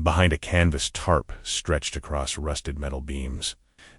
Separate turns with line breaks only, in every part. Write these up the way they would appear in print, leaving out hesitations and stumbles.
Behind a canvas tarp stretched across rusted metal beams,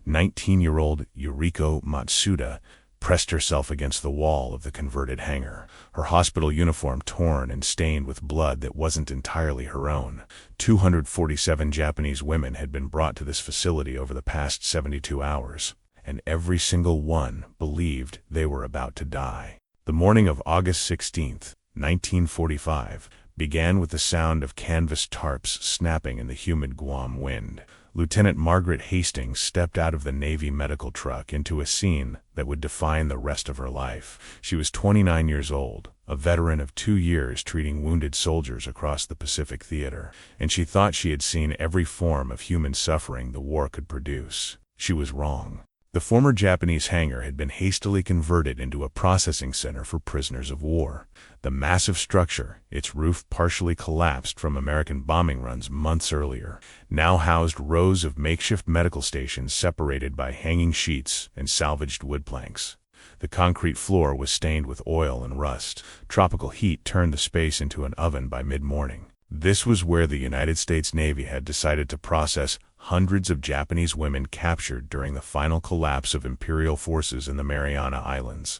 19-year-old Yuriko Matsuda pressed herself against the wall of the converted hangar, her hospital uniform torn and stained with blood that wasn't entirely her own. 247 Japanese women had been brought to this facility over the past 72 hours, and every single one believed they were about to die. The morning of August 16, 1945, began with the sound of canvas tarps snapping in the humid Guam wind. Lieutenant Margaret Hastings stepped out of the Navy medical truck into a scene that would define the rest of her life. She was 29 years old, a veteran of 2 years treating wounded soldiers across the Pacific theater, and she thought she had seen every form of human suffering the war could produce. She was wrong. The former Japanese hangar had been hastily converted into a processing center for prisoners of war. The massive structure, its roof partially collapsed from American bombing runs months earlier, now housed rows of makeshift medical stations separated by hanging sheets and salvaged wood planks. The concrete floor was stained with oil and rust. Tropical heat turned the space into an oven by mid-morning. This was where the United States Navy had decided to process hundreds of Japanese women captured during the final collapse of Imperial forces in the Mariana Islands.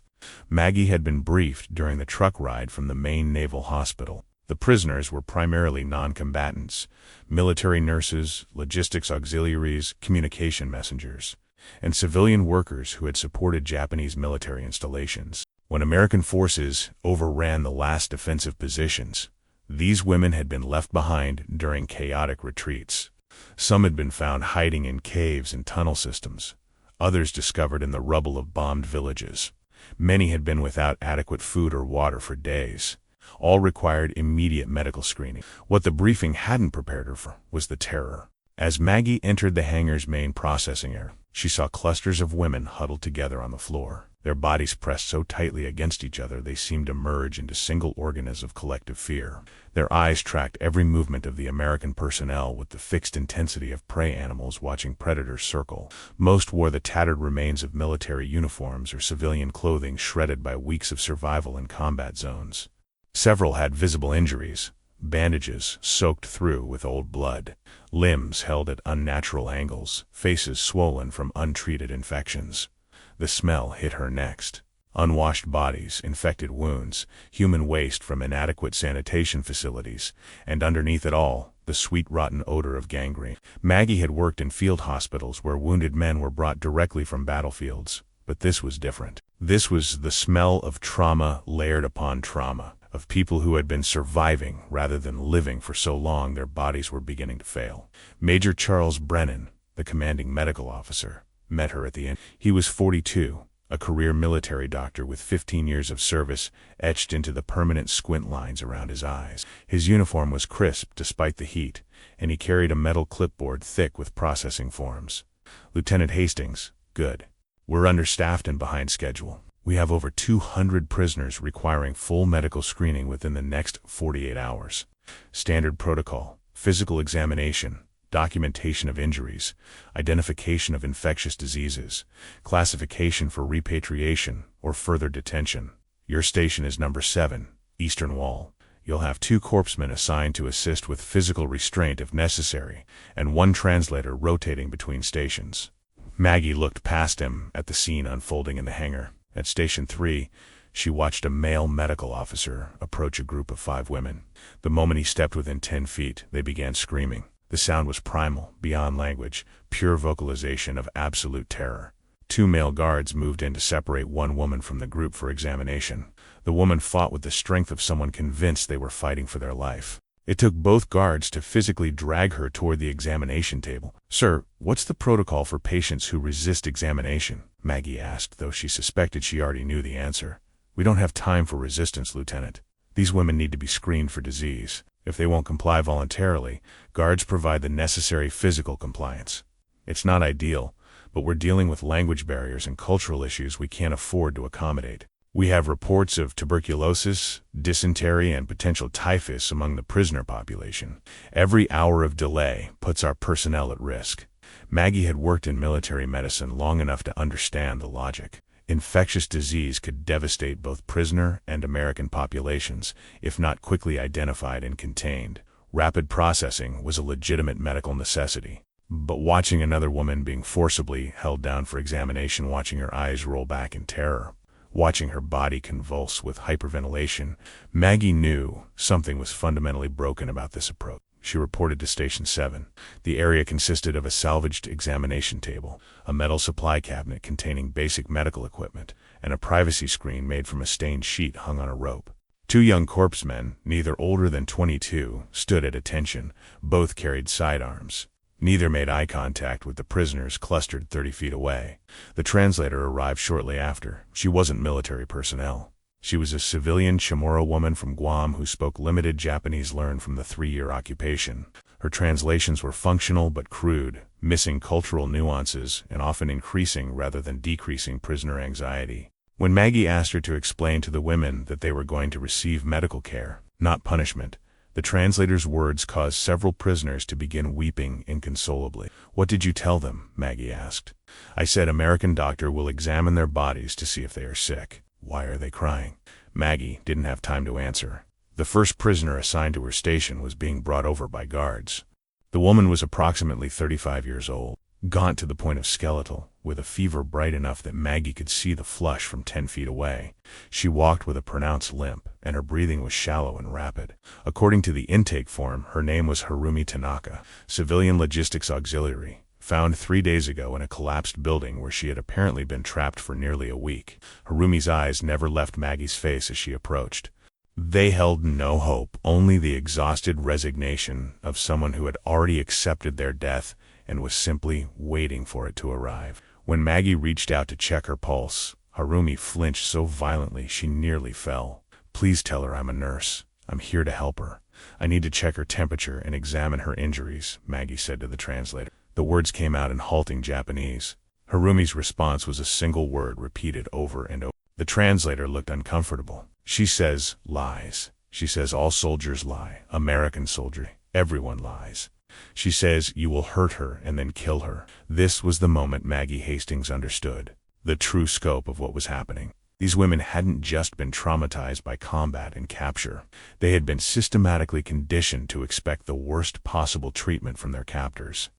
Maggie had been briefed during the truck ride from the main naval hospital. The prisoners were primarily non-combatants, military nurses, logistics auxiliaries, communication messengers, and civilian workers who had supported Japanese military installations. When American forces overran the last defensive positions, these women had been left behind during chaotic retreats. Some had been found hiding in caves and tunnel systems, others discovered in the rubble of bombed villages. Many had been without adequate food or water for days. All required immediate medical screening. What the briefing hadn't prepared her for was the terror. As Maggie entered the hangar's main processing area, she saw clusters of women huddled together on the floor, their bodies pressed so tightly against each other they seemed to merge into single organs of collective fear. Their eyes tracked every movement of the American personnel with the fixed intensity of prey animals watching predators circle. Most wore the tattered remains of military uniforms or civilian clothing shredded by weeks of survival in combat zones. Several had visible injuries, bandages soaked through with old blood, limbs held at unnatural angles, faces swollen from untreated infections. The smell hit her next. Unwashed bodies, infected wounds, human waste from inadequate sanitation facilities, and underneath it all, the sweet rotten odor of gangrene. Maggie had worked in field hospitals where wounded men were brought directly from battlefields, but this was different. This was the smell of trauma layered upon trauma, of people who had been surviving rather than living for so long their bodies were beginning to fail. Major Charles Brennan, the commanding medical officer, met her at the end. He was 42, a career military doctor with 15 years of service etched into the permanent squint lines around his eyes. His uniform was crisp despite the heat, and he carried a metal clipboard thick with processing forms. Lieutenant Hastings, good. We're understaffed and behind schedule. We have over 200 prisoners requiring full medical screening within the next 48 hours. Standard protocol, physical examination, documentation of injuries, identification of infectious diseases, classification for repatriation or further detention. Your station is number 7, Eastern Wall. You'll have 2 corpsmen assigned to assist with physical restraint if necessary, and 1 translator rotating between stations. Maggie looked past him at the scene unfolding in the hangar. At Station 3, she watched a male medical officer approach a group of 5 women. The moment he stepped within 10 feet, they began screaming. The sound was primal, beyond language, pure vocalization of absolute terror. 2 male guards moved in to separate 1 woman from the group for examination. The woman fought with the strength of someone convinced they were fighting for their life. It took both guards to physically drag her toward the examination table. "Sir, what's the protocol for patients who resist examination?" Maggie asked, though she suspected she already knew the answer. "We don't have time for resistance, Lieutenant. These women need to be screened for disease. If they won't comply voluntarily, guards provide the necessary physical compliance. It's not ideal, but we're dealing with language barriers and cultural issues we can't afford to accommodate. We have reports of tuberculosis, dysentery, and potential typhus among the prisoner population. Every hour of delay puts our personnel at risk." Maggie had worked in military medicine long enough to understand the logic. Infectious disease could devastate both prisoner and American populations if not quickly identified and contained. Rapid processing was a legitimate medical necessity. But watching another woman being forcibly held down for examination, watching her eyes roll back in terror, watching her body convulse with hyperventilation, Maggie knew something was fundamentally broken about this approach. She reported to Station 7. The area consisted of a salvaged examination table, a metal supply cabinet containing basic medical equipment, and a privacy screen made from a stained sheet hung on a rope. Two young corpsmen, neither older than 22, stood at attention. Both carried sidearms. Neither made eye contact with the prisoners clustered 30 feet away. The translator arrived shortly after. She wasn't military personnel. She was a civilian Chamorro woman from Guam who spoke limited Japanese learned from the 3-year occupation. Her translations were functional but crude, missing cultural nuances and often increasing rather than decreasing prisoner anxiety. When Maggie asked her to explain to the women that they were going to receive medical care, not punishment, the translator's words caused several prisoners to begin weeping inconsolably. "What did you tell them?" Maggie asked. "I said American doctor will examine their bodies to see if they are sick." "Why are they crying?" Maggie didn't have time to answer. The first prisoner assigned to her station was being brought over by guards. The woman was approximately 35 years old, gaunt to the point of skeletal, with a fever bright enough that Maggie could see the flush from 10 feet away. She walked with a pronounced limp, and her breathing was shallow and rapid. According to the intake form, her name was Harumi Tanaka, Civilian Logistics Auxiliary, found 3 days ago in a collapsed building where she had apparently been trapped for nearly a week. Harumi's eyes never left Maggie's face as she approached. They held no hope, only the exhausted resignation of someone who had already accepted their death and was simply waiting for it to arrive. When Maggie reached out to check her pulse, Harumi flinched so violently she nearly fell. "Please tell her I'm a nurse. I'm here to help her. I need to check her temperature and examine her injuries," Maggie said to the translator. The words came out in halting Japanese. Harumi's response was a single word repeated over and over. The translator looked uncomfortable. "She says lies. She says all soldiers lie. American soldiers. Everyone lies. She says you will hurt her and then kill her." This was the moment Maggie Hastings understood the true scope of what was happening. These women hadn't just been traumatized by combat and capture. They had been systematically conditioned to expect the worst possible treatment from their captors.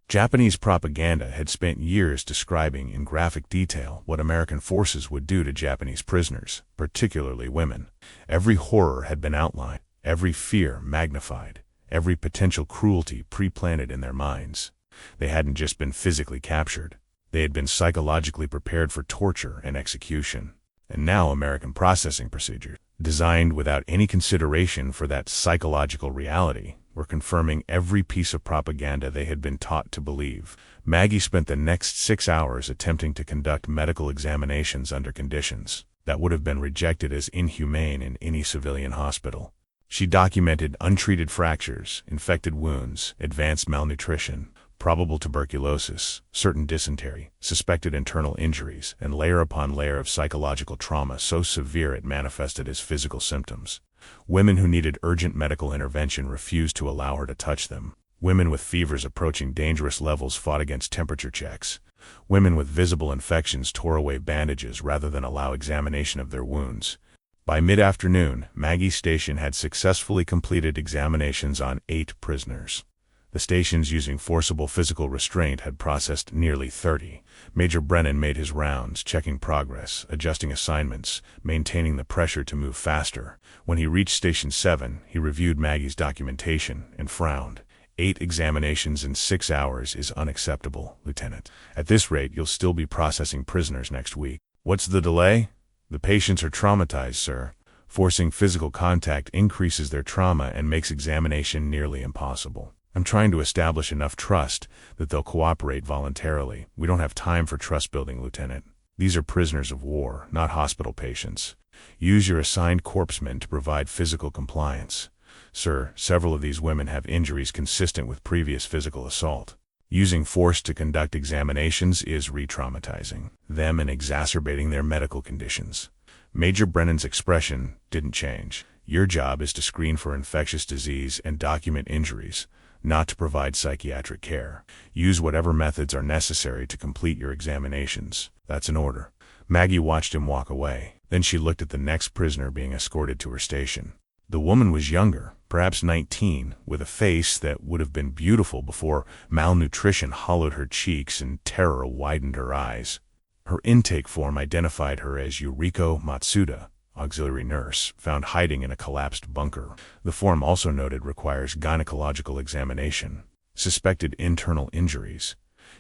Japanese propaganda had spent years describing in graphic detail what American forces would do to Japanese prisoners, particularly women. Every horror had been outlined, every fear magnified, every potential cruelty pre-planted in their minds. They hadn't just been physically captured. They had been psychologically prepared for torture and execution. And now American processing procedures, designed without any consideration for that psychological reality, were confirming every piece of propaganda they had been taught to believe. Maggie spent the next 6 hours attempting to conduct medical examinations under conditions that would have been rejected as inhumane in any civilian hospital. She documented untreated fractures, infected wounds, advanced malnutrition, probable tuberculosis, certain dysentery, suspected internal injuries, and layer upon layer of psychological trauma so severe it manifested as physical symptoms. Women who needed urgent medical intervention refused to allow her to touch them. Women with fevers approaching dangerous levels fought against temperature checks. Women with visible infections tore away bandages rather than allow examination of their wounds. By mid-afternoon, Maggie's station had successfully completed examinations on 8 prisoners. The stations using forcible physical restraint had processed nearly 30. Major Brennan made his rounds, checking progress, adjusting assignments, maintaining the pressure to move faster. When he reached Station 7, he reviewed Maggie's documentation and frowned. 8 examinations in 6 hours is unacceptable, Lieutenant. At this rate, you'll still be processing prisoners next week. What's the delay? The patients are traumatized, sir. Forcing physical contact increases their trauma and makes examination nearly impossible. I'm trying to establish enough trust that they'll cooperate voluntarily. We don't have time for trust building, Lieutenant. These are prisoners of war, not hospital patients. Use your assigned corpsmen to provide physical compliance. Sir, several of these women have injuries consistent with previous physical assault. Using force to conduct examinations is re-traumatizing them and exacerbating their medical conditions. Major Brennan's expression didn't change. Your job is to screen for infectious disease and document injuries, not to provide psychiatric care. Use whatever methods are necessary to complete your examinations. That's an order. Maggie watched him walk away. Then she looked at the next prisoner being escorted to her station. The woman was younger, perhaps 19, with a face that would have been beautiful before malnutrition hollowed her cheeks and terror widened her eyes. Her intake form identified her as Yuriko Matsuda, auxiliary nurse, found hiding in a collapsed bunker. The form also noted requires gynecological examination. Suspected internal injuries.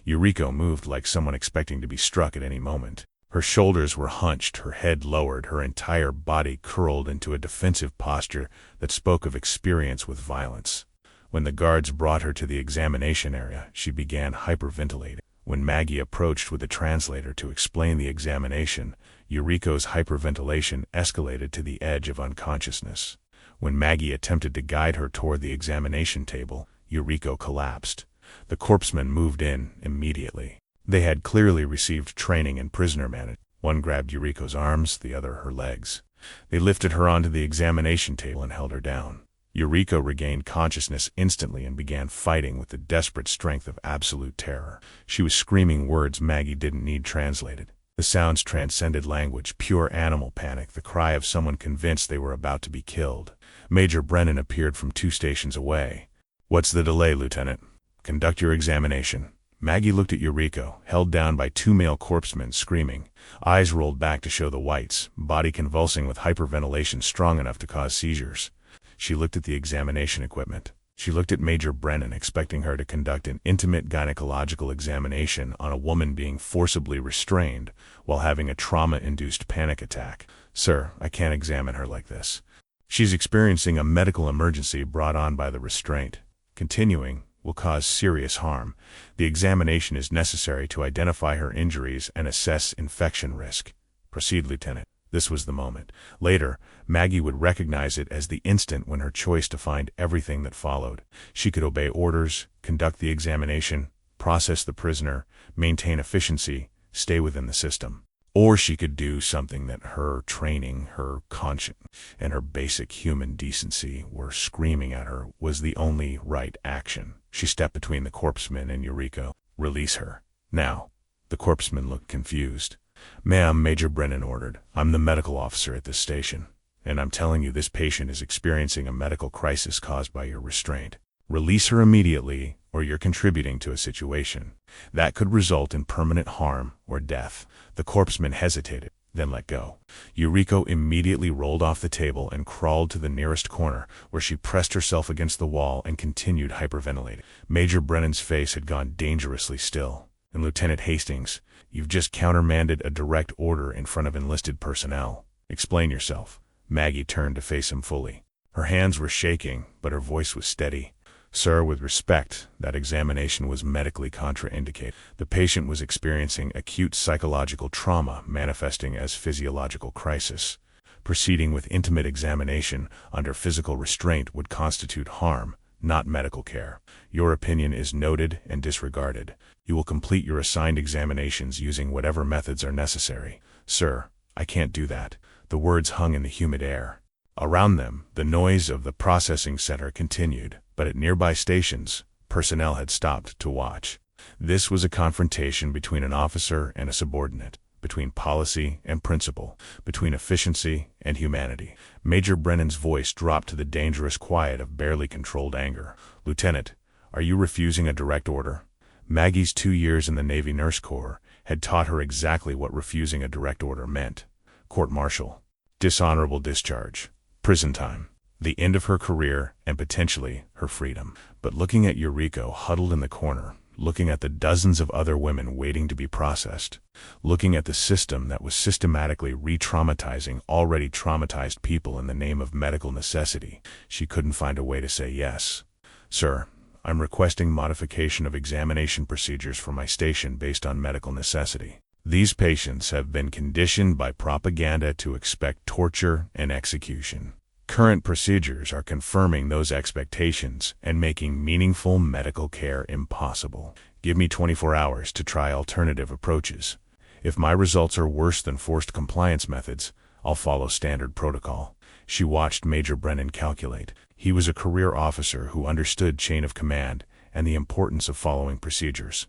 Yuriko moved like someone expecting to be struck at any moment. Her shoulders were hunched, her head lowered, her entire body curled into a defensive posture that spoke of experience with violence. When the guards brought her to the examination area, she began hyperventilating. When Maggie approached with a translator to explain the examination, Yuriko's hyperventilation escalated to the edge of unconsciousness. When Maggie attempted to guide her toward the examination table, Yuriko collapsed. The corpsmen moved in immediately. They had clearly received training in prisoner management. One grabbed Yuriko's arms, the other her legs. They lifted her onto the examination table and held her down. Yuriko regained consciousness instantly and began fighting with the desperate strength of absolute terror. She was screaming words Maggie didn't need translated. The sounds transcended language, pure animal panic, the cry of someone convinced they were about to be killed. Major Brennan appeared from 2 stations away. "What's the delay, Lieutenant? Conduct your examination." Maggie looked at Yuriko, held down by 2 male corpsmen, screaming. Eyes rolled back to show the whites, body convulsing with hyperventilation strong enough to cause seizures. She looked at the examination equipment. She looked at Major Brennan, expecting her to conduct an intimate gynecological examination on a woman being forcibly restrained while having a trauma-induced panic attack. "Sir, I can't examine her like this. She's experiencing a medical emergency brought on by the restraint. Continuing will cause serious harm. The examination is necessary to identify her injuries and assess infection risk. Proceed, Lieutenant." This was the moment. Later, Maggie would recognize it as the instant when her choice defined everything that followed. She could obey orders, conduct the examination, process the prisoner, maintain efficiency, stay within the system. Or she could do something that her training, her conscience, and her basic human decency were screaming at her was the only right action. She stepped between the corpsman and Yuriko. "Release her. Now." The corpsman looked confused. "Ma'am," Major Brennan ordered, "I'm the medical officer at this station, and I'm telling you this patient is experiencing a medical crisis caused by your restraint. Release her immediately, or you're contributing to a situation that could result in permanent harm or death." The corpsman hesitated, then let go. Yuriko immediately rolled off the table and crawled to the nearest corner, where she pressed herself against the wall and continued hyperventilating. Major Brennan's face had gone dangerously still. "And Lieutenant Hastings, you've just countermanded a direct order in front of enlisted personnel. Explain yourself." Maggie turned to face him fully. Her hands were shaking, but her voice was steady. "Sir, with respect, that examination was medically contraindicated. The patient was experiencing acute psychological trauma manifesting as physiological crisis. Proceeding with intimate examination under physical restraint would constitute harm, not medical care. Your opinion is noted and disregarded. You will complete your assigned examinations using whatever methods are necessary." "Sir, I can't do that." The words hung in the humid air. Around them, the noise of the processing center continued, but at nearby stations, personnel had stopped to watch. This was a confrontation between an officer and a subordinate, between policy and principle, between efficiency and humanity. Major Brennan's voice dropped to the dangerous quiet of barely controlled anger. "Lieutenant, are you refusing a direct order?" Maggie's 2 years in the Navy Nurse Corps had taught her exactly what refusing a direct order meant. Court-martial, dishonorable discharge, prison time, the end of her career and potentially her freedom. But looking at Yuriko huddled in the corner, looking at the dozens of other women waiting to be processed, looking at the system that was systematically re-traumatizing already traumatized people in the name of medical necessity, she couldn't find a way to say yes. "Sir, I'm requesting modification of examination procedures for my station based on medical necessity. These patients have been conditioned by propaganda to expect torture and execution. Current procedures are confirming those expectations and making meaningful medical care impossible. Give me 24 hours to try alternative approaches. If my results are worse than forced compliance methods, I'll follow standard protocol." She watched Major Brennan calculate. He was a career officer who understood chain of command and the importance of following procedures.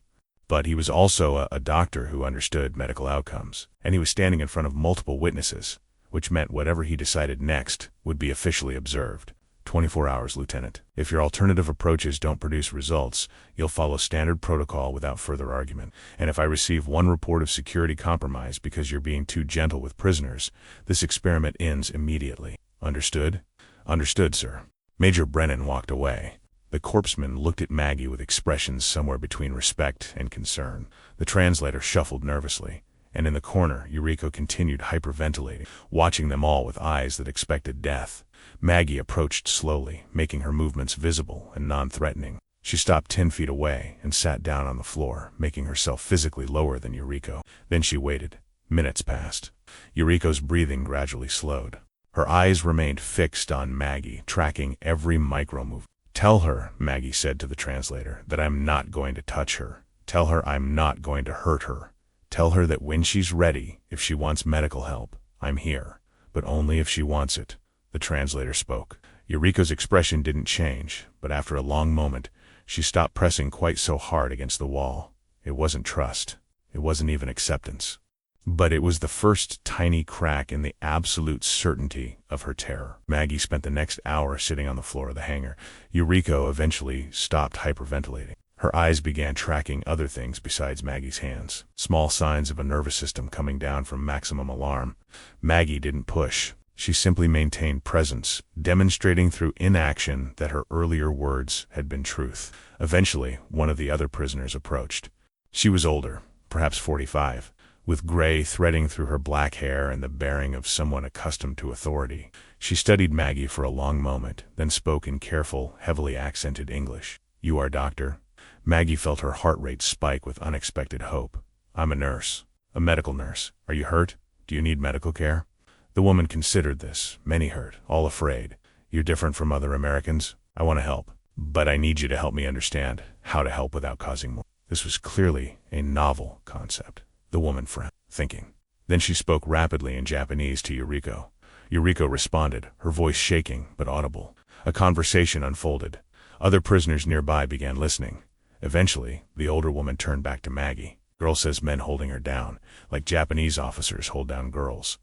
But he was also a doctor who understood medical outcomes, and he was standing in front of multiple witnesses, which meant whatever he decided next would be officially observed. 24 hours, Lieutenant. If your alternative approaches don't produce results, you'll follow standard protocol without further argument. And if I receive one report of security compromise because you're being too gentle with prisoners, this experiment ends immediately. Understood? Understood, sir. Major Brennan walked away. The corpsman looked at Maggie with expressions somewhere between respect and concern. The translator shuffled nervously, and in the corner, Yuriko continued hyperventilating, watching them all with eyes that expected death. Maggie approached slowly, making her movements visible and non-threatening. She stopped 10 feet away and sat down on the floor, making herself physically lower than Yuriko. Then she waited. Minutes passed. Yuriko's breathing gradually slowed. Her eyes remained fixed on Maggie, tracking every micro-move. "Tell her," Maggie said to the translator, "that I'm not going to touch her. Tell her I'm not going to hurt her. Tell her that when she's ready, if she wants medical help, I'm here, but only if she wants it." The translator spoke. Yuriko's expression didn't change, but after a long moment, she stopped pressing quite so hard against the wall. It wasn't trust. It wasn't even acceptance. But it was the first tiny crack in the absolute certainty of her terror. Maggie spent the next hour sitting on the floor of the hangar. Yuriko eventually stopped hyperventilating. Her eyes began tracking other things besides Maggie's hands. Small signs of a nervous system coming down from maximum alarm. Maggie didn't push. She simply maintained presence, demonstrating through inaction that her earlier words had been truth. Eventually, one of the other prisoners approached. She was older, perhaps 45, with gray threading through her black hair and the bearing of someone accustomed to authority. She studied Maggie for a long moment, then spoke in careful, heavily accented English. "You are doctor?" Maggie felt her heart rate spike with unexpected hope. "I'm a nurse. A medical nurse. Are you hurt? Do you need medical care?" The woman considered this. "Many hurt, all afraid. You're different from other Americans. I want to help. But I need you to help me understand how to help without causing more." This was clearly a novel concept. The woman frowned, thinking. Then she spoke rapidly in Japanese to Yuriko. Yuriko responded, her voice shaking but audible. A conversation unfolded. Other prisoners nearby began listening. Eventually, the older woman turned back to Maggie. "Girl says men holding her down, like Japanese officers hold down girls.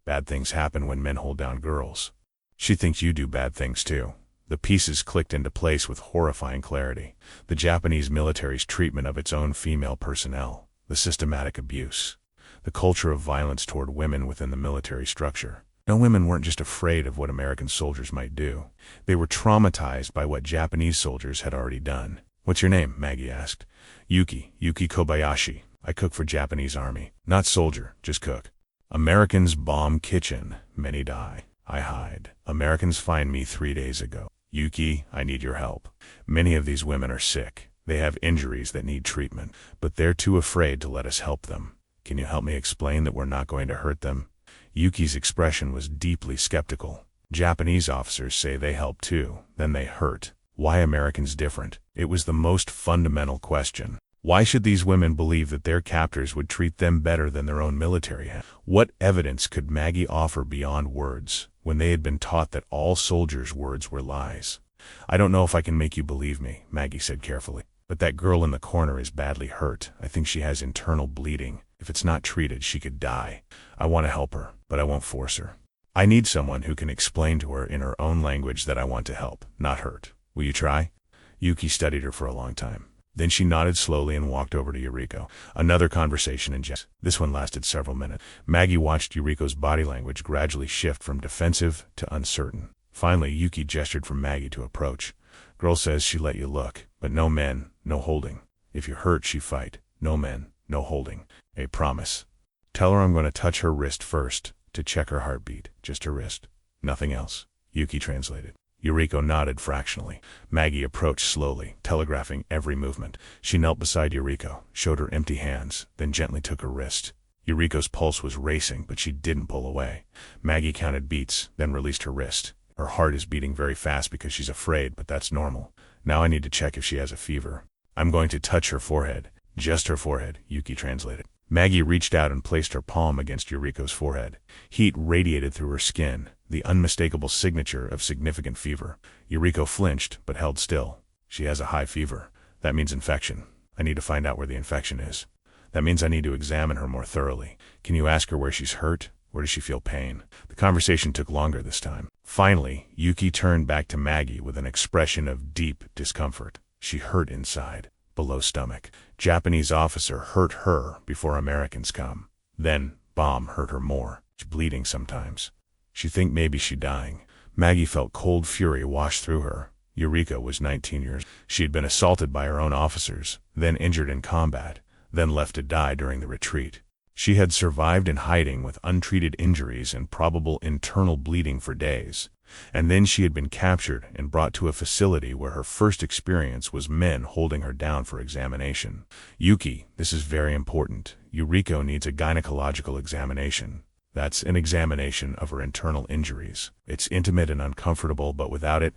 Bad things happen when men hold down girls. She thinks you do bad things too." The pieces clicked into place with horrifying clarity. The Japanese military's treatment of its own female personnel, the systematic abuse, the culture of violence toward women within the military structure. No, women weren't just afraid of what American soldiers might do. They were traumatized by what Japanese soldiers had already done. "What's your name?" Maggie asked. Yuki Kobayashi. I cook for Japanese army. Not soldier, just cook. Americans bomb kitchen. Many die. I hide. Americans find me 3 days ago. Yuki, I need your help. Many of these women are sick. They have injuries that need treatment, but they're too afraid to let us help them. Can you help me explain that we're not going to hurt them?" Yuki's expression was deeply skeptical. Japanese officers say they help too, then they hurt. Why Americans different? It was the most fundamental question. Why should these women believe that their captors would treat them better than their own military had? What evidence could Maggie offer beyond words, when they had been taught that all soldiers' words were lies? "I don't know if I can make you believe me," Maggie said carefully, "but that girl in the corner is badly hurt. I think she has internal bleeding. If it's not treated, she could die. I want to help her, but I won't force her. I need someone who can explain to her in her own language that I want to help, not hurt. Will you try?" Yuki studied her for a long time. Then she nodded slowly and walked over to Yuriko. Another conversation in Japanese. This one lasted several minutes. Maggie watched Yuriko's body language gradually shift from defensive to uncertain. Finally, Yuki gestured for Maggie to approach. "Girl says she let you look, but no men, no holding. If you're hurt, she fight. No men, no holding. A promise. Tell her I'm going to touch her wrist first, to check her heartbeat. Just her wrist. Nothing else." Yuki translated. Yuriko nodded fractionally. Maggie approached slowly, telegraphing every movement. She knelt beside Yuriko, showed her empty hands, then gently took her wrist. Yuriko's pulse was racing, but she didn't pull away. Maggie counted beats, then released her wrist. Her heart is beating very fast because she's afraid, but that's normal. Now I need to check if she has a fever. "I'm going to touch her forehead." "Just her forehead," Yuki translated. Maggie reached out and placed her palm against Yuriko's forehead. Heat radiated through her skin, the unmistakable signature of significant fever. Yuriko flinched, but held still. "She has a high fever. That means infection. I need to find out where the infection is. That means I need to examine her more thoroughly. Can you ask her where she's hurt, or does she feel pain? The conversation took longer this time. Finally, Yuki turned back to Maggie with an expression of deep discomfort. She hurt inside, below stomach. Japanese officer hurt her before Americans come. Then, bomb hurt her more. She's bleeding sometimes. She think maybe she dying. Maggie felt cold fury wash through her. Eureka was 19 years. She had been assaulted by her own officers, then injured in combat, then left to die during the retreat. She had survived in hiding with untreated injuries and probable internal bleeding for days. And then she had been captured and brought to a facility where her first experience was men holding her down for examination. Yuki, this is very important. Eureka needs a gynecological examination. That's an examination of her internal injuries. It's intimate and uncomfortable, but without it,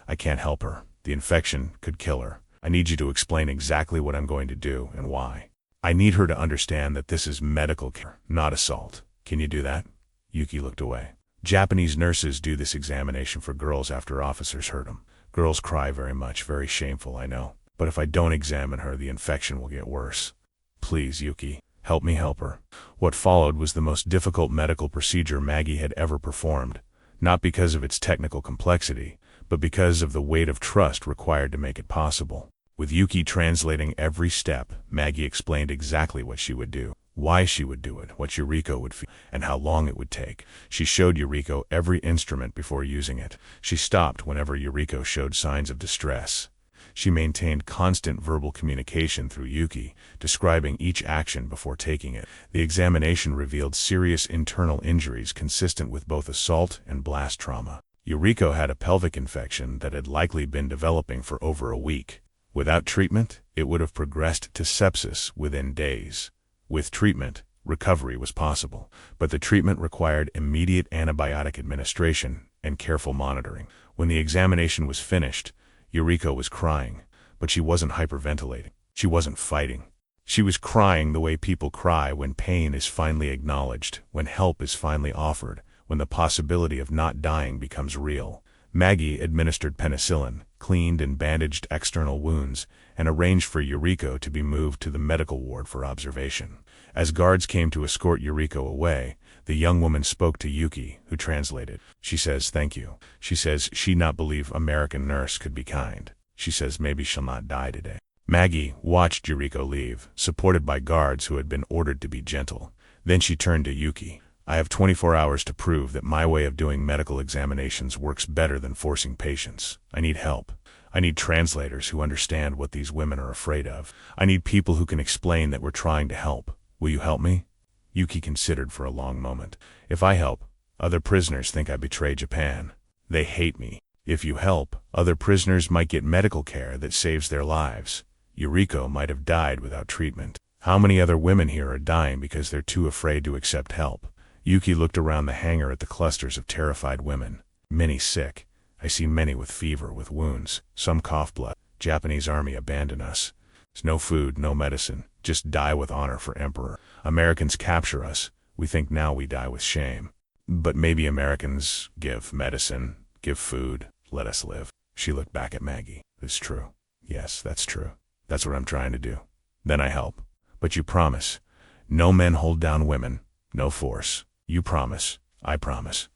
I can't help her. The infection could kill her. I need you to explain exactly what I'm going to do and why. I need her to understand that this is medical care, not assault. Can you do that? Yuki looked away. Japanese nurses do this examination for girls after officers hurt them. Girls cry very much, very shameful, I know. But if I don't examine her, the infection will get worse. Please, Yuki, help me help her. What followed was the most difficult medical procedure Maggie had ever performed, not because of its technical complexity, but because of the weight of trust required to make it possible. With Yuki translating every step, Maggie explained exactly what she would do, why she would do it, what Eureka would feel, and how long it would take. She showed Eureka every instrument before using it. She stopped whenever Eureka showed signs of distress. She maintained constant verbal communication through Yuki, describing each action before taking it. The examination revealed serious internal injuries consistent with both assault and blast trauma. Eureka had a pelvic infection that had likely been developing for over a week. Without treatment, it would have progressed to sepsis within days. With treatment, recovery was possible, but the treatment required immediate antibiotic administration and careful monitoring. When the examination was finished, Eureka was crying, but she wasn't hyperventilating. She wasn't fighting. She was crying the way people cry when pain is finally acknowledged, when help is finally offered, when the possibility of not dying becomes real. Maggie administered penicillin, cleaned and bandaged external wounds, and arranged for Eureka to be moved to the medical ward for observation. As guards came to escort Eureka away, the young woman spoke to Yuki, who translated. She says, "Thank you." She says she not believe American nurse could be kind. She says maybe she'll not die today. Maggie watched Eureka leave, supported by guards who had been ordered to be gentle. Then she turned to Yuki. I have 24 hours to prove that my way of doing medical examinations works better than forcing patients. I need help. I need translators who understand what these women are afraid of. I need people who can explain that we're trying to help. Will you help me? Yuki considered for a long moment. If I help, other prisoners think I betray Japan. They hate me. If you help, other prisoners might get medical care that saves their lives. Eureka might have died without treatment. How many other women here are dying because they're too afraid to accept help? Yuki looked around the hangar at the clusters of terrified women. Many sick. I see many with fever, with wounds. Some cough blood. Japanese army abandon us. There's no food, no medicine. Just die with honor for emperor. Americans capture us. We think now we die with shame. But maybe Americans give medicine, give food, let us live. She looked back at Maggie. It's true. Yes, that's true. That's what I'm trying to do. Then I help. But you promise. No men hold down women. No force. You promise. I promise.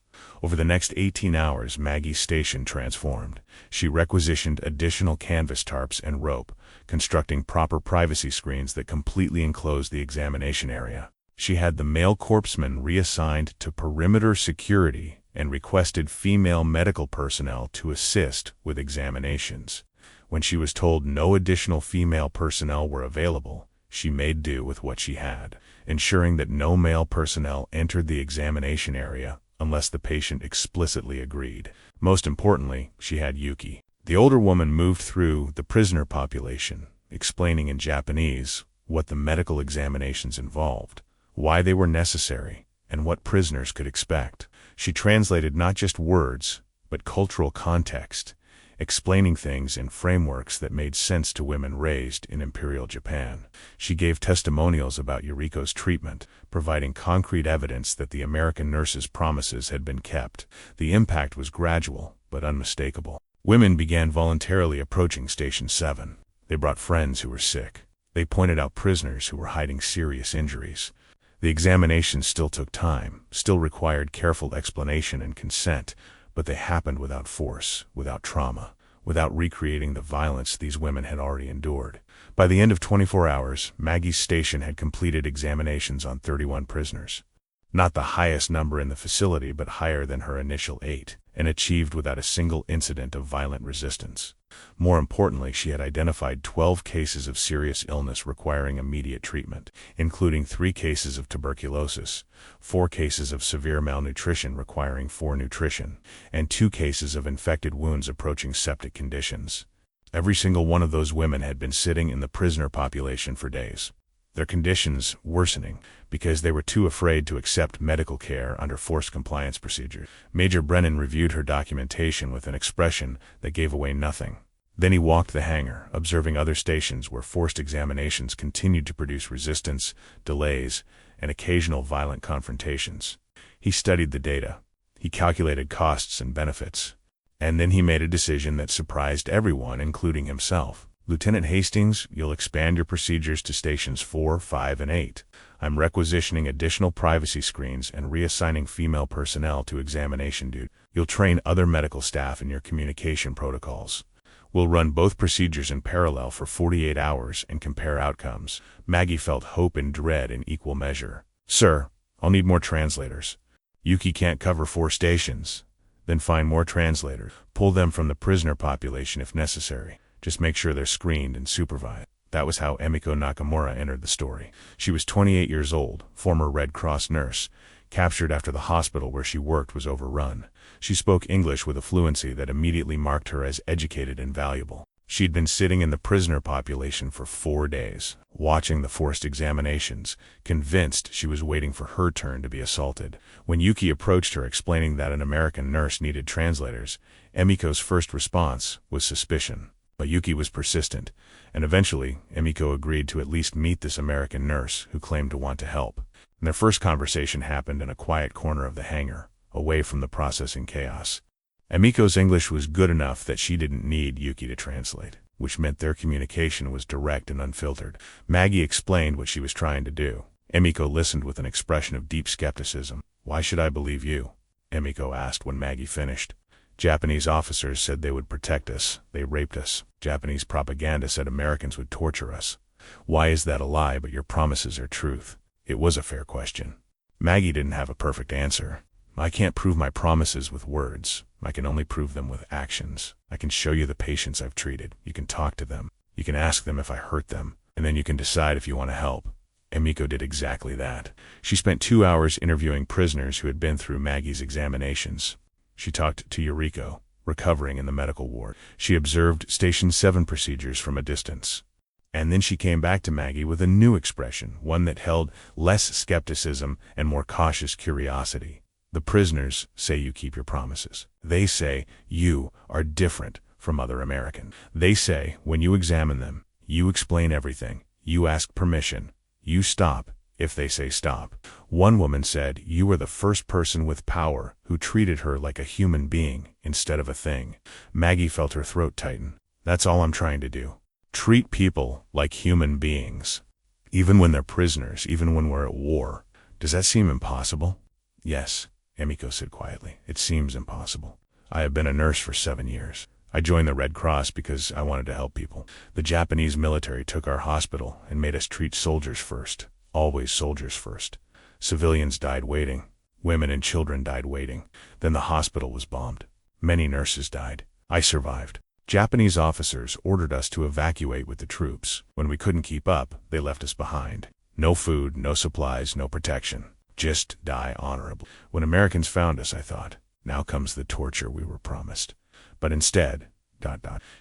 Over the next 18 hours, Maggie's station transformed. She requisitioned additional canvas tarps and rope, constructing proper privacy screens that completely enclosed the examination area. She had the male corpsman reassigned to perimeter security and requested female medical personnel to assist with examinations. When she was told no additional female personnel were available, she made do with what she had, ensuring that no male personnel entered the examination area unless the patient explicitly agreed. Most importantly, she had Yuki. The older woman moved through the prisoner population, explaining in Japanese what the medical examinations involved, why they were necessary, and what prisoners could expect. She translated not just words, but cultural context, explaining things in frameworks that made sense to women raised in Imperial Japan. She gave testimonials about Eureka's treatment, providing concrete evidence that the American nurses' promises had been kept. The impact was gradual, but unmistakable. Women began voluntarily approaching Station 7. They brought friends who were sick. They pointed out prisoners who were hiding serious injuries. The examinations still took time, still required careful explanation and consent, but they happened without force, without trauma, without recreating the violence these women had already endured. By the end of 24 hours, Maggie's station had completed examinations on 31 prisoners. Not the highest number in the facility, but higher than her initial 8, and achieved without a single incident of violent resistance. More importantly, she had identified 12 cases of serious illness requiring immediate treatment, including 3 cases of tuberculosis, 4 cases of severe malnutrition requiring 4 nutrition, and 2 cases of infected wounds approaching septic conditions. Every single one of those women had been sitting in the prisoner population for days, their conditions worsening because they were too afraid to accept medical care under forced compliance procedures. Major Brennan reviewed her documentation with an expression that gave away nothing. Then he walked the hangar, observing other stations where forced examinations continued to produce resistance, delays, and occasional violent confrontations. He studied the data. He calculated costs and benefits. And then he made a decision that surprised everyone, including himself. Lieutenant Hastings, you'll expand your procedures to stations 4, 5, and 8. I'm requisitioning additional privacy screens and reassigning female personnel to examination duty. You'll train other medical staff in your communication protocols. We'll run both procedures in parallel for 48 hours and compare outcomes. Maggie felt hope and dread in equal measure. Sir, I'll need more translators. Yuki can't cover 4 stations. Then find more translators. Pull them from the prisoner population if necessary. Just make sure they're screened and supervised. That was how Emiko Nakamura entered the story. She was 28 years old, former Red Cross nurse, captured after the hospital where she worked was overrun. She spoke English with a fluency that immediately marked her as educated and valuable. She'd been sitting in the prisoner population for 4 days, watching the forced examinations, convinced she was waiting for her turn to be assaulted. When Yuki approached her explaining that an American nurse needed translators, Emiko's first response was suspicion. But Yuki was persistent, and eventually, Emiko agreed to at least meet this American nurse who claimed to want to help. And their first conversation happened in a quiet corner of the hangar, away from the processing chaos. Emiko's English was good enough that she didn't need Yuki to translate, which meant their communication was direct and unfiltered. Maggie explained what she was trying to do. Emiko listened with an expression of deep skepticism. Why should I believe you? Emiko asked when Maggie finished. Japanese officers said they would protect us. They raped us. Japanese propaganda said Americans would torture us. Why is that a lie but your promises are truth? It was a fair question. Maggie didn't have a perfect answer. I can't prove my promises with words. I can only prove them with actions. I can show you the patients I've treated. You can talk to them. You can ask them if I hurt them. And then you can decide if you want to help. Emiko did exactly that. She spent 2 hours interviewing prisoners who had been through Maggie's examinations. She talked to Yuriko, recovering in the medical ward. She observed Station 7 procedures from a distance. And then she came back to Maggie with a new expression, one that held less skepticism and more cautious curiosity. The prisoners say you keep your promises. They say you are different from other Americans. They say when you examine them, you explain everything. You ask permission. You stop if they say stop. One woman said you were the first person with power who treated her like a human being instead of a thing. Maggie felt her throat tighten. That's all I'm trying to do. Treat people like human beings. Even when they're prisoners, even when we're at war. Does that seem impossible? Yes, Emiko said quietly. It seems impossible. I have been a nurse for 7 years. I joined the Red Cross because I wanted to help people. The Japanese military took our hospital and made us treat soldiers first. Always soldiers first. Civilians died waiting. Women and children died waiting. Then the hospital was bombed. Many nurses died. I survived. Japanese officers ordered us to evacuate with the troops. When we couldn't keep up, they left us behind. No food, no supplies, no protection. Just die honorably. When Americans found us, I thought, now comes the torture we were promised. But instead,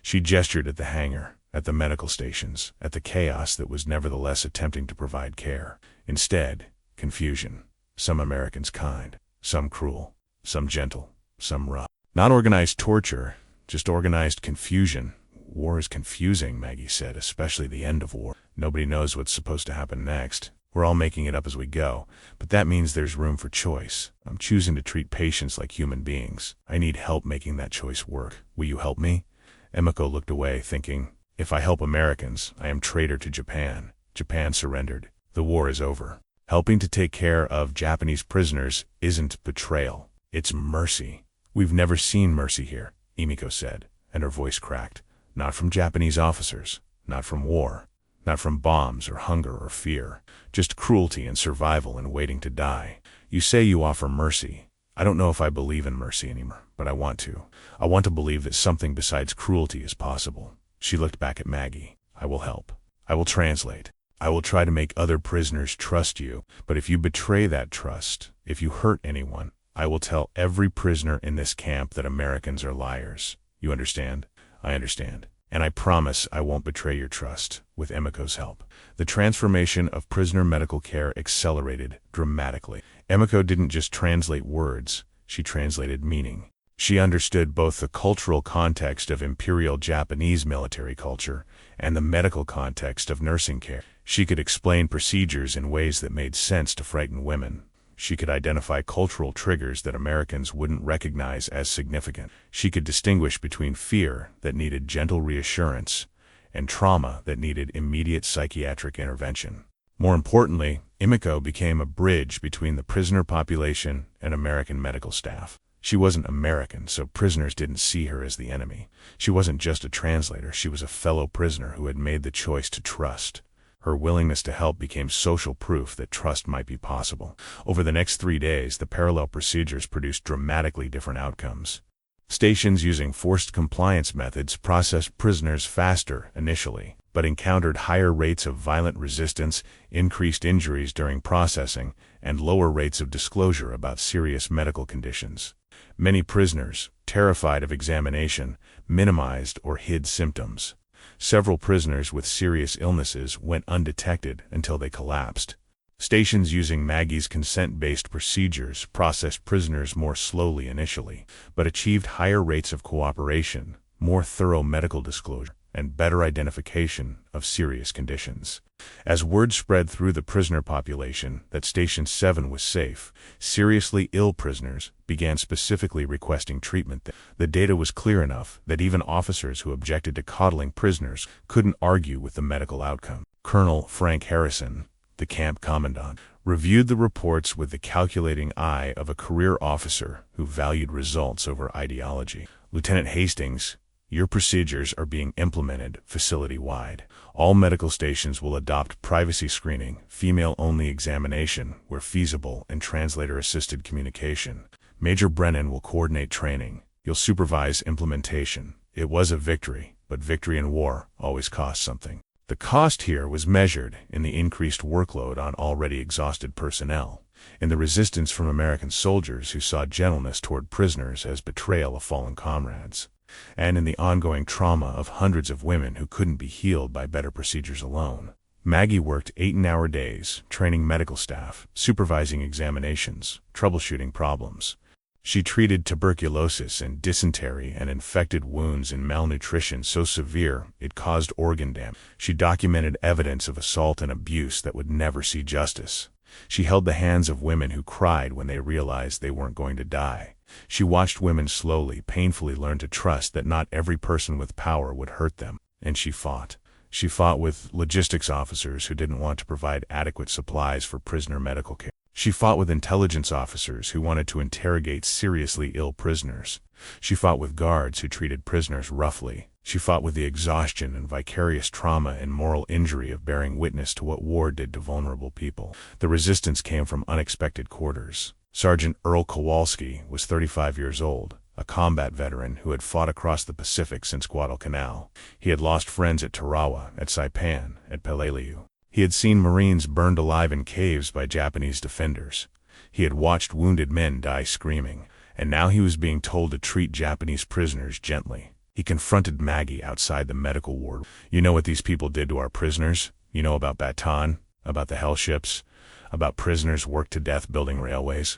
she gestured at the hangar, at the medical stations, at the chaos that was nevertheless attempting to provide care. Instead, confusion. Some Americans kind, some cruel, some gentle, some rough. Not organized torture, just organized confusion. War is confusing, Maggie said, especially the end of war. Nobody knows what's supposed to happen next. We're all making it up as we go, but that means there's room for choice. I'm choosing to treat patients like human beings. I need help making that choice work. Will you help me? Emiko looked away, thinking, if I help Americans, I am traitor to Japan. Japan surrendered. The war is over. Helping to take care of Japanese prisoners isn't betrayal. It's mercy. We've never seen mercy here, Emiko said, and her voice cracked. Not from Japanese officers, not from war, not from bombs or hunger or fear, just cruelty and survival and waiting to die. You say you offer mercy. I don't know if I believe in mercy anymore, but I want to. I want to believe that something besides cruelty is possible. She looked back at Maggie. I will help. I will translate. I will try to make other prisoners trust you, but if you betray that trust, if you hurt anyone, I will tell every prisoner in this camp that Americans are liars. You understand? I understand. And I promise I won't betray your trust, with Emiko's help. The transformation of prisoner medical care accelerated dramatically. Emiko didn't just translate words, she translated meaning. She understood both the cultural context of Imperial Japanese military culture and the medical context of nursing care. She could explain procedures in ways that made sense to frightened women. She could identify cultural triggers that Americans wouldn't recognize as significant. She could distinguish between fear that needed gentle reassurance and trauma that needed immediate psychiatric intervention. More importantly, Emiko became a bridge between the prisoner population and American medical staff. She wasn't American, so prisoners didn't see her as the enemy. She wasn't just a translator, she was a fellow prisoner who had made the choice to trust. Her willingness to help became social proof that trust might be possible. Over the next 3 days, the parallel procedures produced dramatically different outcomes. Stations using forced compliance methods processed prisoners faster initially, but encountered higher rates of violent resistance, increased injuries during processing, and lower rates of disclosure about serious medical conditions. Many prisoners, terrified of examination, minimized or hid symptoms. Several prisoners with serious illnesses went undetected until they collapsed. Stations using Maggie's consent-based procedures processed prisoners more slowly initially, but achieved higher rates of cooperation, more thorough medical disclosure, and better identification of serious conditions. As word spread through the prisoner population that Station 7 was safe, seriously ill prisoners began specifically requesting treatment there. The data was clear enough that even officers who objected to coddling prisoners couldn't argue with the medical outcome. Colonel Frank Harrison, the camp commandant, reviewed the reports with the calculating eye of a career officer who valued results over ideology. Lieutenant Hastings, your procedures are being implemented facility-wide. All medical stations will adopt privacy screening, female-only examination where feasible, and translator-assisted communication. Major Brennan will coordinate training. You'll supervise implementation. It was a victory, but victory in war always costs something. The cost here was measured in the increased workload on already exhausted personnel, in the resistance from American soldiers who saw gentleness toward prisoners as betrayal of fallen comrades, and in the ongoing trauma of hundreds of women who couldn't be healed by better procedures alone. Maggie worked 8-hour days, training medical staff, supervising examinations, troubleshooting problems. She treated tuberculosis and dysentery and infected wounds and malnutrition so severe it caused organ damage. She documented evidence of assault and abuse that would never see justice. She held the hands of women who cried when they realized they weren't going to die. She watched women slowly, painfully learn to trust that not every person with power would hurt them, and she fought. She fought with logistics officers who didn't want to provide adequate supplies for prisoner medical care. She fought with intelligence officers who wanted to interrogate seriously ill prisoners. She fought with guards who treated prisoners roughly. She fought with the exhaustion and vicarious trauma and moral injury of bearing witness to what war did to vulnerable people. The resistance came from unexpected quarters. Sergeant Earl Kowalski was 35 years old, a combat veteran who had fought across the Pacific since Guadalcanal. He had lost friends at Tarawa, at Saipan, at Peleliu. He had seen Marines burned alive in caves by Japanese defenders. He had watched wounded men die screaming, and now he was being told to treat Japanese prisoners gently. He confronted Maggie outside the medical ward. You know what these people did to our prisoners? You know about Bataan, about the hell ships, about prisoners worked to death building railways?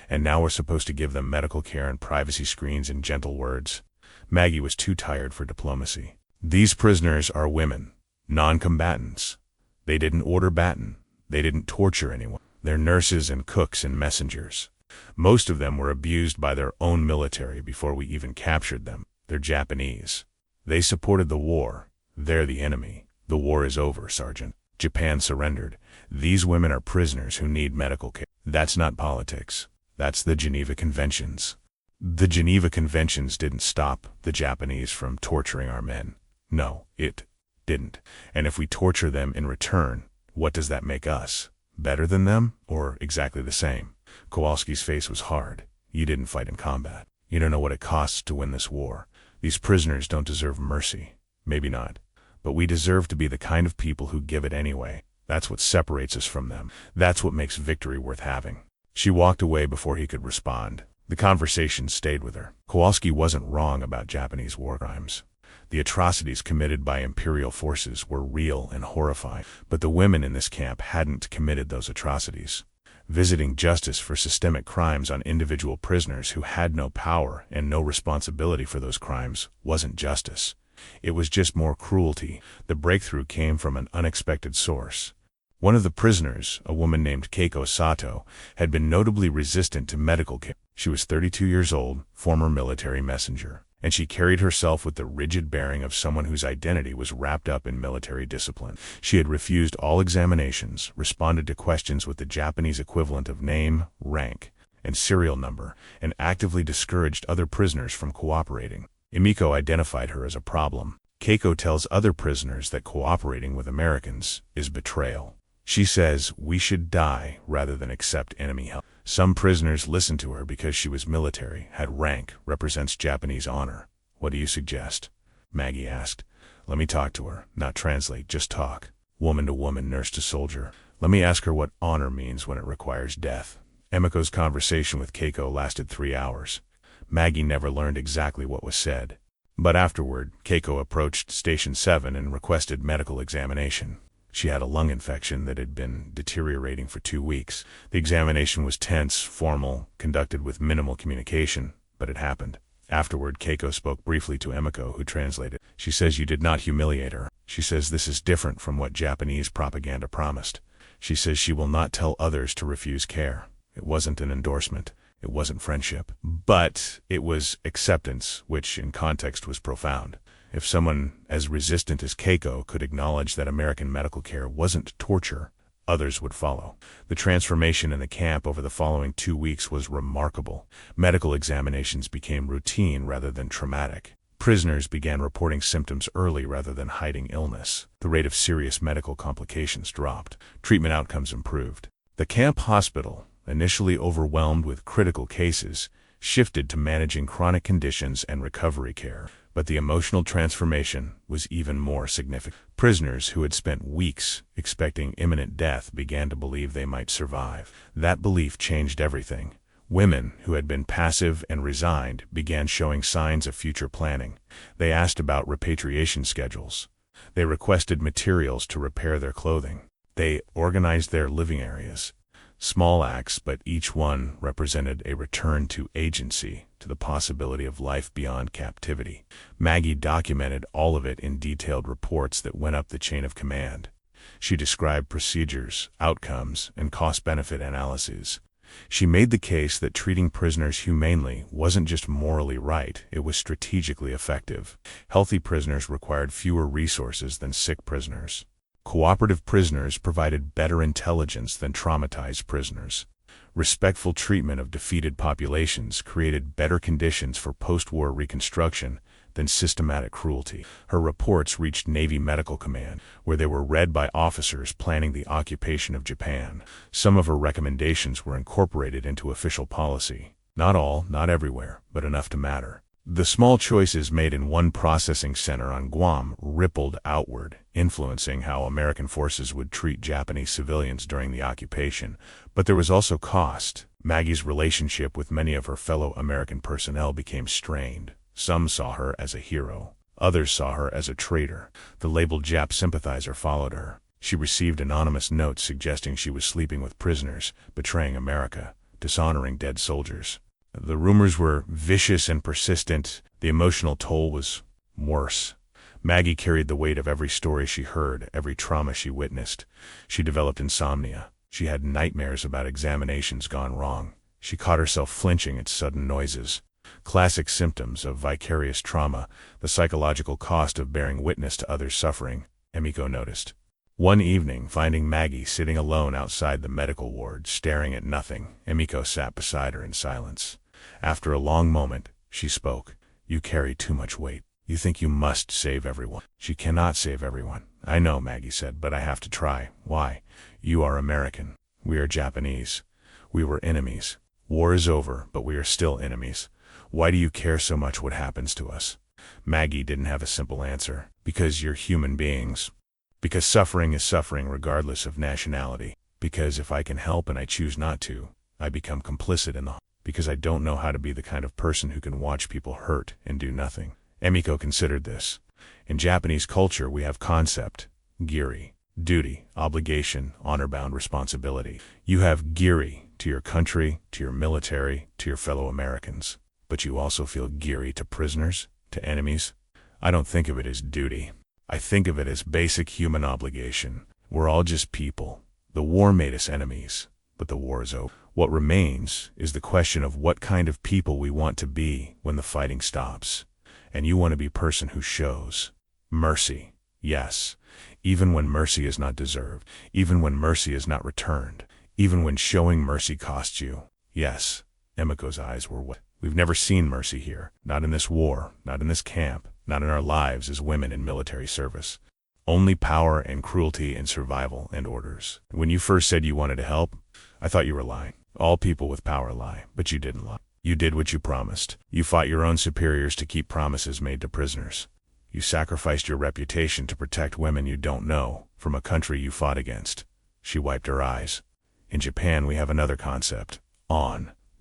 And now we're supposed to give them medical care and privacy screens in gentle words. Maggie was too tired for diplomacy. These prisoners are women, non-combatants. They didn't order baton. They didn't torture anyone. They're nurses and cooks and messengers. Most of them were abused by their own military before we even captured them. They're Japanese. They supported the war. They're the enemy. The war is over, Sergeant. Japan surrendered. These women are prisoners who need medical care. That's not politics. That's the Geneva Conventions. The Geneva Conventions didn't stop the Japanese from torturing our men. No, it didn't. And if we torture them in return, what does that make us? Better than them, or exactly the same? Kowalski's face was hard. You didn't fight in combat. You don't know what it costs to win this war. These prisoners don't deserve mercy. Maybe not. But we deserve to be the kind of people who give it anyway. That's what separates us from them. That's what makes victory worth having. She walked away before he could respond. The conversation stayed with her. Kowalski wasn't wrong about Japanese war crimes. The atrocities committed by imperial forces were real and horrifying, but the women in this camp hadn't committed those atrocities. Visiting justice for systemic crimes on individual prisoners who had no power and no responsibility for those crimes wasn't justice. It was just more cruelty. The breakthrough came from an unexpected source. One of the prisoners, a woman named Keiko Sato, had been notably resistant to medical care. She was 32 years old, former military messenger, and she carried herself with the rigid bearing of someone whose identity was wrapped up in military discipline. She had refused all examinations, responded to questions with the Japanese equivalent of name, rank, and serial number, and actively discouraged other prisoners from cooperating. Emiko identified her as a problem. Keiko tells other prisoners that cooperating with Americans is betrayal. She says we should die rather than accept enemy help. Some prisoners listened to her because she was military, had rank, represents Japanese honor. What do you suggest? Maggie asked. Let me talk to her, not translate, just talk. Woman to woman, nurse to soldier. Let me ask her what honor means when it requires death. Emiko's conversation with Keiko lasted 3 hours. Maggie never learned exactly what was said. But afterward, Keiko approached Station 7 and requested medical examination. She had a lung infection that had been deteriorating for 2 weeks. The examination was tense, formal, conducted with minimal communication, but it happened. Afterward, Keiko spoke briefly to Emiko, who translated. She says you did not humiliate her. She says this is different from what Japanese propaganda promised. She says she will not tell others to refuse care. It wasn't an endorsement. It wasn't friendship. But it was acceptance, which in context was profound. If someone as resistant as Keiko could acknowledge that American medical care wasn't torture, others would follow. The transformation in the camp over the following 2 weeks was remarkable. Medical examinations became routine rather than traumatic. Prisoners began reporting symptoms early rather than hiding illness. The rate of serious medical complications dropped. Treatment outcomes improved. The camp hospital, initially overwhelmed with critical cases, shifted to managing chronic conditions and recovery care. But the emotional transformation was even more significant. Prisoners who had spent weeks expecting imminent death began to believe they might survive. That belief changed everything. Women who had been passive and resigned began showing signs of future planning. They asked about repatriation schedules. They requested materials to repair their clothing. They organized their living areas. Small acts, but each one represented a return to agency, to the possibility of life beyond captivity. Maggie documented all of it in detailed reports that went up the chain of command. She described procedures, outcomes, and cost-benefit analyses. She made the case that treating prisoners humanely wasn't just morally right, it was strategically effective. Healthy prisoners required fewer resources than sick prisoners. Cooperative prisoners provided better intelligence than traumatized prisoners. Respectful treatment of defeated populations created better conditions for post-war reconstruction than systematic cruelty. Her reports reached Navy Medical Command, where they were read by officers planning the occupation of Japan. Some of her recommendations were incorporated into official policy. Not all, not everywhere, but enough to matter. The small choices made in one processing center on Guam rippled outward, influencing how American forces would treat Japanese civilians during the occupation. But there was also cost. Maggie's relationship with many of her fellow American personnel became strained. Some saw her as a hero. Others saw her as a traitor. The labeled Jap sympathizer followed her. She received anonymous notes suggesting she was sleeping with prisoners, betraying America, dishonoring dead soldiers. The rumors were vicious and persistent. The emotional toll was worse. Maggie carried the weight of every story she heard, every trauma she witnessed. She developed insomnia. She had nightmares about examinations gone wrong. She caught herself flinching at sudden noises. Classic symptoms of vicarious trauma, the psychological cost of bearing witness to others' suffering, Emiko noticed. One evening, finding Maggie sitting alone outside the medical ward, staring at nothing, Emiko sat beside her in silence. After a long moment, she spoke. "You carry too much weight. You think you must save everyone." "She cannot save everyone." "I know," Maggie said, "but I have to try." "Why?" "You are American. We are Japanese. We were enemies. War is over, but we are still enemies. Why do you care so much what happens to us?" Maggie didn't have a simple answer. "Because you're human beings. Because suffering is suffering regardless of nationality. Because if I can help and I choose not to, I become complicit in the harm. Because I don't know how to be the kind of person who can watch people hurt and do nothing." Emiko considered this. In Japanese culture we have concept, giri, duty, obligation, honor-bound responsibility. You have giri to your country, to your military, to your fellow Americans. But you also feel giri to prisoners, to enemies. I don't think of it as duty. I think of it as basic human obligation. We're all just people. The war made us enemies, but the war is over. What remains is the question of what kind of people we want to be when the fighting stops. And you want to be a person who shows mercy. Yes, even when mercy is not deserved, even when mercy is not returned, even when showing mercy costs you. Yes, Emiko's eyes were wet. We've never seen mercy here, not in this war, not in this camp, not in our lives as women in military service. Only power and cruelty and survival and orders. When you first said you wanted to help, I thought you were lying. All people with power lie, but you didn't lie. You did what you promised. You fought your own superiors to keep promises made to prisoners. You sacrificed your reputation to protect women you don't know from a country you fought against. She wiped her eyes. In Japan we have another concept.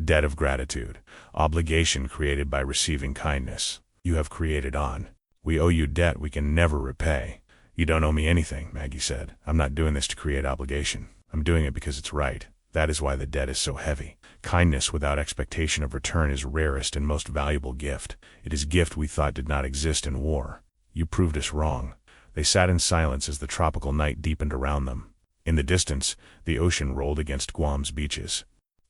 Debt of gratitude. Obligation created by receiving kindness. You have created on. We owe you debt we can never repay. You don't owe me anything, Maggie said. I'm not doing this to create obligation. I'm doing it because it's right. That is why the debt is so heavy. Kindness without expectation of return is rarest and most valuable gift. It is gift we thought did not exist in war. You proved us wrong. They sat in silence as the tropical night deepened around them. In the distance, the ocean rolled against Guam's beaches.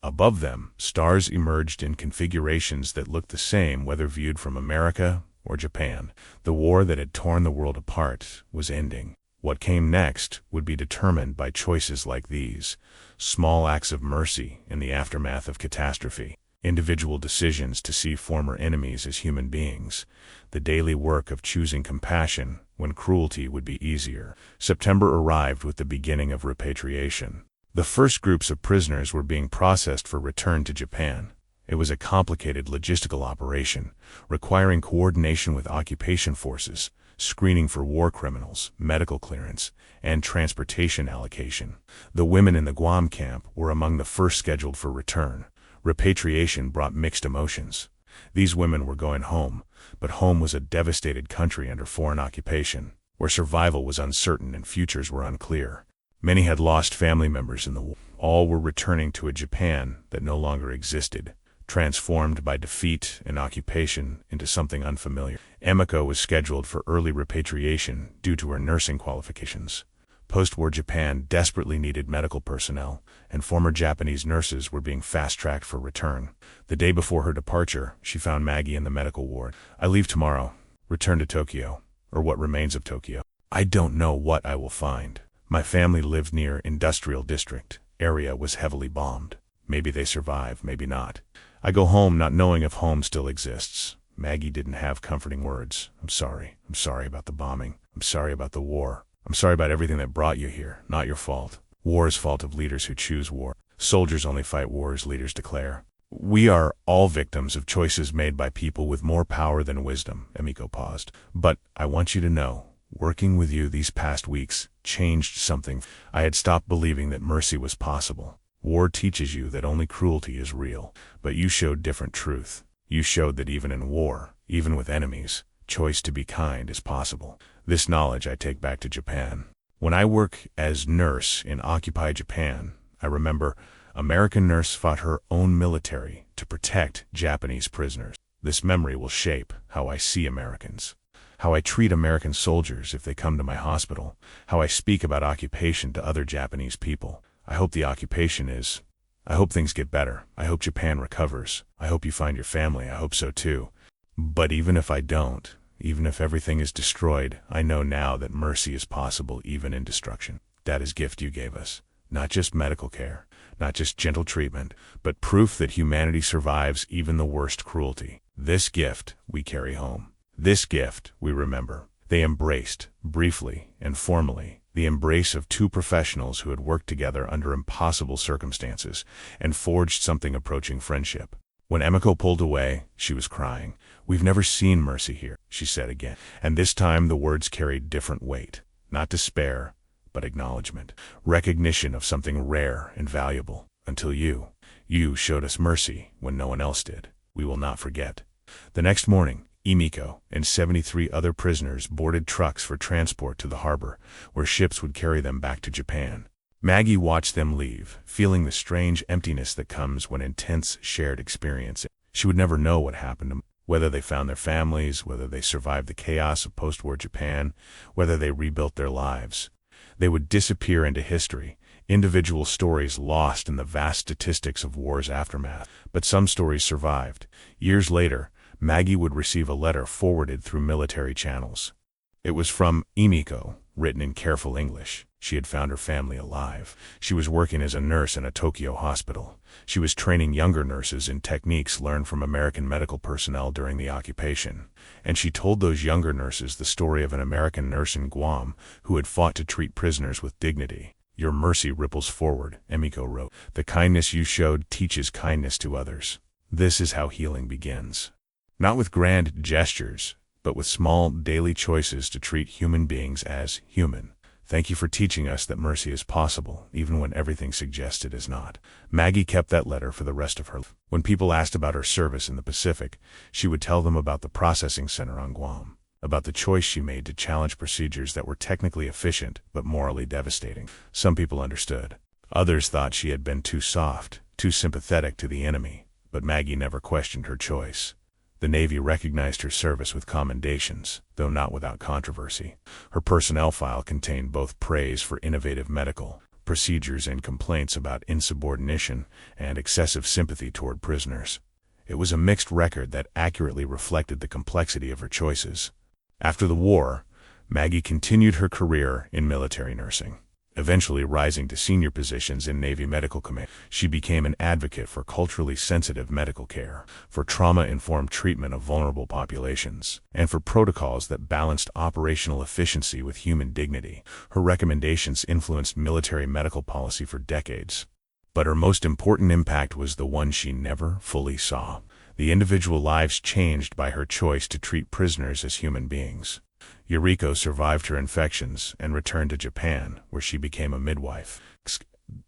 Above them, stars emerged in configurations that looked the same whether viewed from America or Japan. The war that had torn the world apart was ending. What came next would be determined by choices like these, small acts of mercy in the aftermath of catastrophe, individual decisions to see former enemies as human beings, the daily work of choosing compassion when cruelty would be easier. September arrived with the beginning of repatriation. The first groups of prisoners were being processed for return to Japan. It was a complicated logistical operation, requiring coordination with occupation forces, screening for war criminals, medical clearance, and transportation allocation. The women in the Guam camp were among the first scheduled for return. Repatriation brought mixed emotions. These women were going home, but home was a devastated country under foreign occupation, where survival was uncertain and futures were unclear. Many had lost family members in the war. All were returning to a Japan that no longer existed, transformed by defeat and occupation into something unfamiliar. Emiko was scheduled for early repatriation due to her nursing qualifications. Post-war Japan desperately needed medical personnel, and former Japanese nurses were being fast-tracked for return. The day before her departure, she found Maggie in the medical ward. "I leave tomorrow, return to Tokyo, or what remains of Tokyo. I don't know what I will find. My family lived near industrial district. Area was heavily bombed. Maybe they survive, maybe not. I go home not knowing if home still exists." Maggie didn't have comforting words. I'm sorry about the bombing. I'm sorry about the war. I'm sorry about everything that brought you here. Not your fault. War is fault of leaders who choose war. Soldiers only fight wars leaders declare. We are all victims of choices made by people with more power than wisdom. Emiko paused. But I want you to know, working with you these past weeks changed something. I had stopped believing that mercy was possible. War teaches you that only cruelty is real, but you showed different truth. You showed that even in war, even with enemies, choice to be kind is possible. This knowledge I take back to Japan. When I work as nurse in occupied Japan, I remember American nurse fought her own military to protect Japanese prisoners. This memory will shape how I see Americans, how I treat American soldiers if they come to my hospital, how I speak about occupation to other Japanese people. I hope I hope things get better. I hope Japan recovers. I hope you find your family. I hope so too. But even if I don't, Even if everything is destroyed, I know now that mercy is possible even in destruction. That is gift you gave us. Not just medical care, not just gentle treatment, but proof that humanity survives even the worst cruelty. This gift we carry home. This gift we remember. They embraced, briefly and formally, the embrace of two professionals who had worked together under impossible circumstances and forged something approaching friendship. When Emiko pulled away, she was crying. "We've never seen mercy here," she said again. And this time the words carried different weight. Not despair, but acknowledgement. Recognition of something rare and valuable. "Until you showed us mercy when no one else did. We will not forget." The next morning, Emiko and 73 other prisoners boarded trucks for transport to the harbor, where ships would carry them back to Japan. Maggie watched them leave, feeling the strange emptiness that comes when intense shared experience. She would never know what happened to them, whether they found their families, whether they survived the chaos of post-war Japan, whether they rebuilt their lives. They would disappear into history, individual stories lost in the vast statistics of war's aftermath. But some stories survived. Years later, Maggie would receive a letter forwarded through military channels. It was from Emiko, written in careful English. She had found her family alive. She was working as a nurse in a Tokyo hospital. She was training younger nurses in techniques learned from American medical personnel during the occupation. And she told those younger nurses the story of an American nurse in Guam who had fought to treat prisoners with dignity. "Your mercy ripples forward," Emiko wrote. "The kindness you showed teaches kindness to others. This is how healing begins. Not with grand gestures, but with small daily choices to treat human beings as human. Thank you for teaching us that mercy is possible, even when everything suggests it is not." Maggie kept that letter for the rest of her life. When people asked about her service in the Pacific, she would tell them about the processing center on Guam, about the choice she made to challenge procedures that were technically efficient but morally devastating. Some people understood. Others thought she had been too soft, too sympathetic to the enemy, but Maggie never questioned her choice. The Navy recognized her service with commendations, though not without controversy. Her personnel file contained both praise for innovative medical procedures and complaints about insubordination and excessive sympathy toward prisoners. It was a mixed record that accurately reflected the complexity of her choices. After the war, Maggie continued her career in military nursing. Eventually rising to senior positions in Navy Medical Command, she became an advocate for culturally sensitive medical care, for trauma-informed treatment of vulnerable populations, and for protocols that balanced operational efficiency with human dignity. Her recommendations influenced military medical policy for decades. But her most important impact was the one she never fully saw: the individual lives changed by her choice to treat prisoners as human beings. Yuriko survived her infections and returned to Japan, where she became a midwife.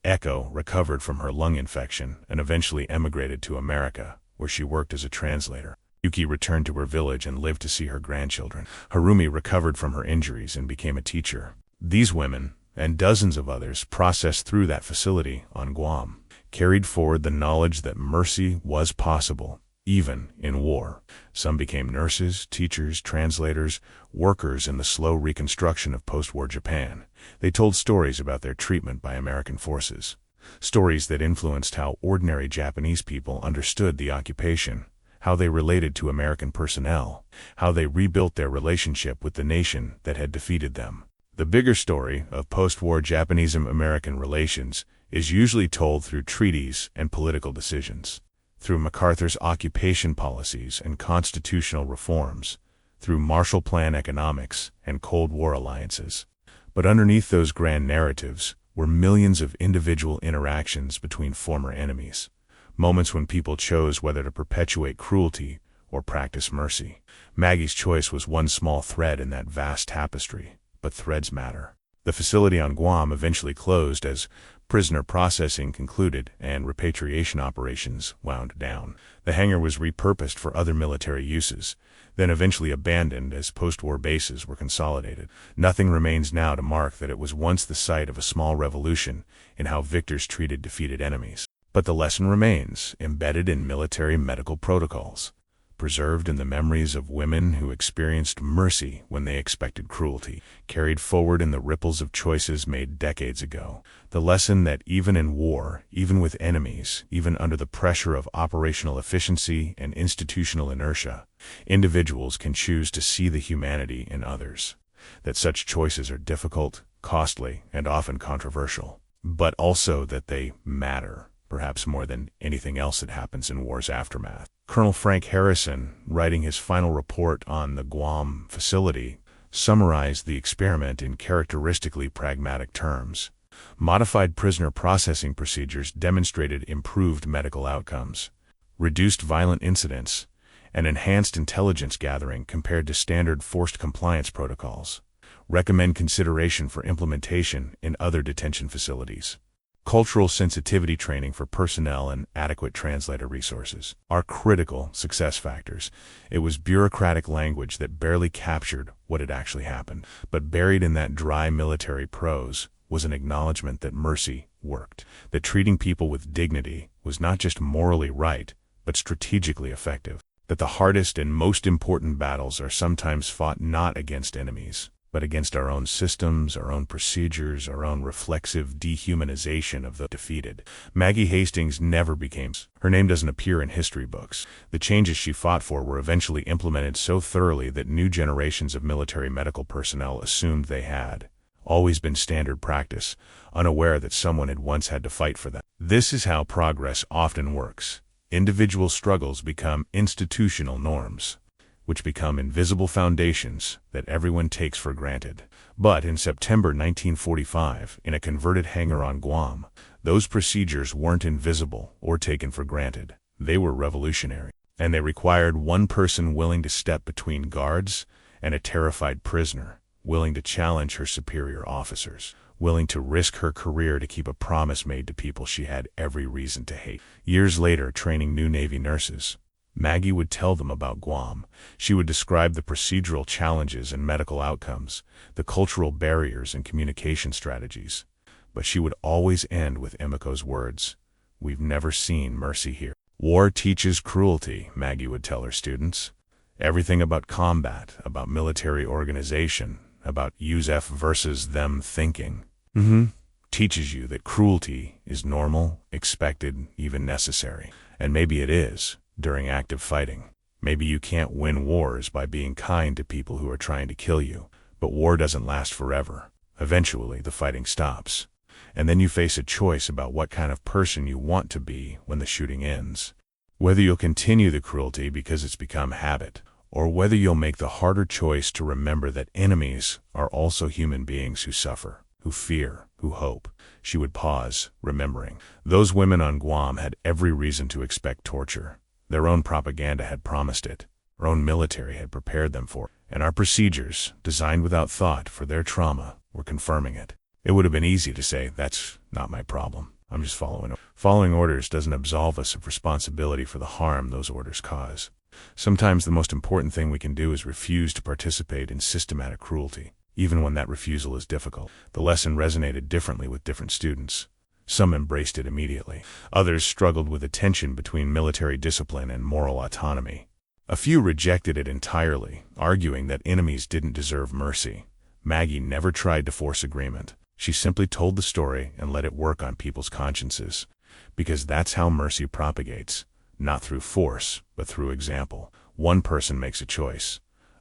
Eko recovered from her lung infection and eventually emigrated to America, where she worked as a translator. Yuki returned to her village and lived to see her grandchildren. Harumi recovered from her injuries and became a teacher. These women, and dozens of others, processed through that facility on Guam, carried forward the knowledge that mercy was possible, even in war. Some became nurses, teachers, translators, workers in the slow reconstruction of post-war Japan. They told stories about their treatment by American forces, stories that influenced how ordinary Japanese people understood the occupation, how they related to American personnel, how they rebuilt their relationship with the nation that had defeated them. The bigger story of post-war Japanese-American relations is usually told through treaties and political decisions, through MacArthur's occupation policies and constitutional reforms, through Marshall Plan economics and Cold War alliances. But underneath those grand narratives were millions of individual interactions between former enemies, moments when people chose whether to perpetuate cruelty or practice mercy. Maggie's choice was one small thread in that vast tapestry, but threads matter. The facility on Guam eventually closed as prisoner processing concluded and repatriation operations wound down. The hangar was repurposed for other military uses, then eventually abandoned as post-war bases were consolidated. Nothing remains now to mark that it was once the site of a small revolution in how victors treated defeated enemies. But the lesson remains, embedded in military medical protocols. preserved in the memories of women who experienced mercy when they expected cruelty, carried forward in the ripples of choices made decades ago. The lesson that even in war, even with enemies, even under the pressure of operational efficiency and institutional inertia, individuals can choose to see the humanity in others. That such choices are difficult, costly, and often controversial, but also that they matter, perhaps more than anything else that happens in war's aftermath. Colonel Frank Harrison, writing his final report on the Guam facility, summarized the experiment in characteristically pragmatic terms. Modified prisoner processing procedures demonstrated improved medical outcomes, reduced violent incidents, and enhanced intelligence gathering compared to standard forced compliance protocols. Recommend consideration for implementation in other detention facilities. Cultural sensitivity training for personnel and adequate translator resources are critical success factors. It was bureaucratic language that barely captured what had actually happened, but buried in that dry military prose was an acknowledgement that mercy worked, that treating people with dignity was not just morally right, but strategically effective, that the hardest and most important battles are sometimes fought not against enemies, but against our own systems, our own procedures, our own reflexive dehumanization of the defeated. Maggie Hastings never became. Her name doesn't appear in history books. The changes she fought for were eventually implemented so thoroughly that new generations of military medical personnel assumed they had always been standard practice, unaware that someone had once had to fight for them. This is how progress often works. Individual struggles become institutional norms, which become invisible foundations that everyone takes for granted. But in September 1945, in a converted hangar on Guam, those procedures weren't invisible or taken for granted. They were revolutionary, and they required one person willing to step between guards and a terrified prisoner, willing to challenge her superior officers, willing to risk her career to keep a promise made to people she had every reason to hate. Years later, training new Navy nurses, Maggie would tell them about Guam. She would describe the procedural challenges and medical outcomes, the cultural barriers and communication strategies. But she would always end with Emiko's words, "We've never seen mercy here." War teaches cruelty, Maggie would tell her students. Everything about combat, about military organization, about use F versus them thinking, teaches you that cruelty is normal, expected, even necessary. And maybe it is. During active fighting. Maybe you can't win wars by being kind to people who are trying to kill you, but war doesn't last forever. Eventually, the fighting stops, and then you face a choice about what kind of person you want to be when the shooting ends. Whether you'll continue the cruelty because it's become habit, or whether you'll make the harder choice to remember that enemies are also human beings who suffer, who fear, who hope. She would pause, remembering. Those women on Guam had every reason to expect torture. Their own propaganda had promised it. Our own military had prepared them for it. And our procedures, designed without thought for their trauma, were confirming it. It would have been easy to say, "That's not my problem. I'm just following orders." Following orders doesn't absolve us of responsibility for the harm those orders cause. Sometimes the most important thing we can do is refuse to participate in systematic cruelty, even when that refusal is difficult. The lesson resonated differently with different students. Some embraced it immediately. Others struggled with the tension between military discipline and moral autonomy. A few rejected it entirely, arguing that enemies didn't deserve mercy. Maggie never tried to force agreement. She simply told the story and let it work on people's consciences. Because that's how mercy propagates, not through force, but through example. One person makes a choice.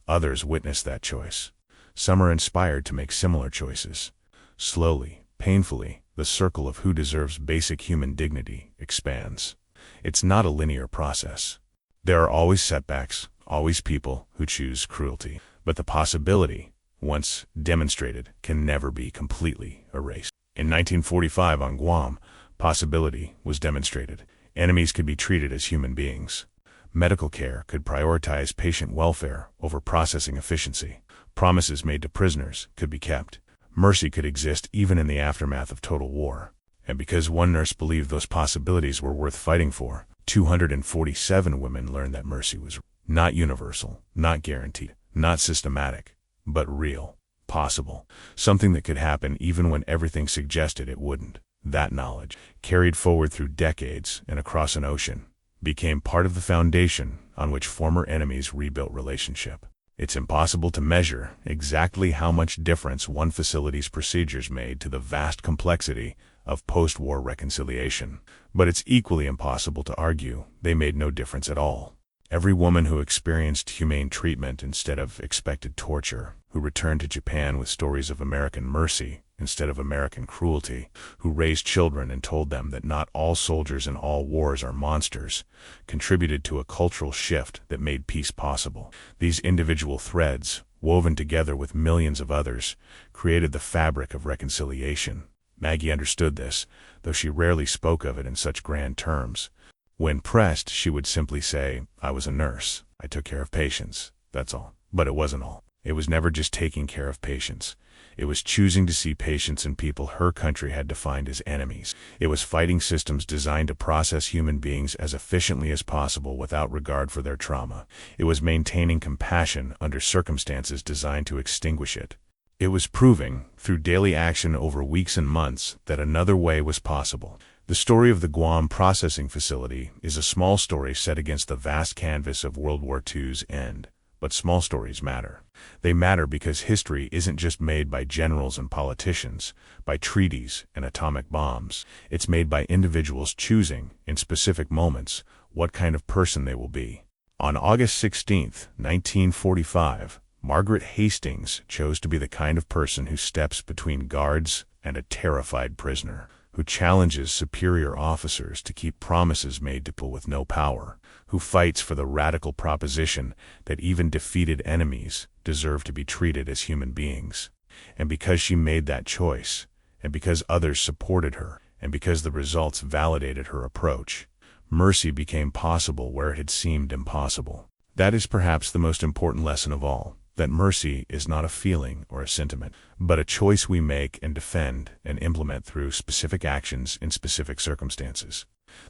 Others witness that choice. Some are inspired to make similar choices. Slowly, painfully, the circle of who deserves basic human dignity expands. It's not a linear process. There are always setbacks, always people who choose cruelty. But the possibility, once demonstrated, can never be completely erased. In 1945 on Guam, possibility was demonstrated. Enemies could be treated as human beings. Medical care could prioritize patient welfare over processing efficiency. Promises made to prisoners could be kept. Mercy could exist even in the aftermath of total war. And because one nurse believed those possibilities were worth fighting for, 247 women learned that mercy was not universal, not guaranteed, not systematic, but real, possible. Something that could happen even when everything suggested it wouldn't. That knowledge, carried forward through decades and across an ocean, became part of the foundation on which former enemies rebuilt relationship. It's impossible to measure exactly how much difference one facility's procedures made to the vast complexity of post-war reconciliation. But it's equally impossible to argue they made no difference at all. Every woman who experienced humane treatment instead of expected torture, who returned to Japan with stories of American mercy instead of American cruelty, who raised children and told them that not all soldiers in all wars are monsters, contributed to a cultural shift that made peace possible. These individual threads, woven together with millions of others, created the fabric of reconciliation. Maggie understood this, though she rarely spoke of it in such grand terms. When pressed, she would simply say, "I was a nurse. I took care of patients. That's all." But it wasn't all. It was never just taking care of patients. It was choosing to see patients and people her country had defined as enemies. It was fighting systems designed to process human beings as efficiently as possible without regard for their trauma. It was maintaining compassion under circumstances designed to extinguish it. It was proving, through daily action over weeks and months, that another way was possible. The story of the Guam Processing Facility is a small story set against the vast canvas of World War II's end. But small stories matter. They matter because history isn't just made by generals and politicians, by treaties and atomic bombs. It's made by individuals choosing, in specific moments, what kind of person they will be. On August 16, 1945, Margaret Hastings chose to be the kind of person who steps between guards and a terrified prisoner, who challenges superior officers to keep promises made to people with no power, who fights for the radical proposition that even defeated enemies deserve to be treated as human beings. And because she made that choice, and because others supported her, and because the results validated her approach, mercy became possible where it had seemed impossible. That is perhaps the most important lesson of all, that mercy is not a feeling or a sentiment, but a choice we make and defend and implement through specific actions in specific circumstances.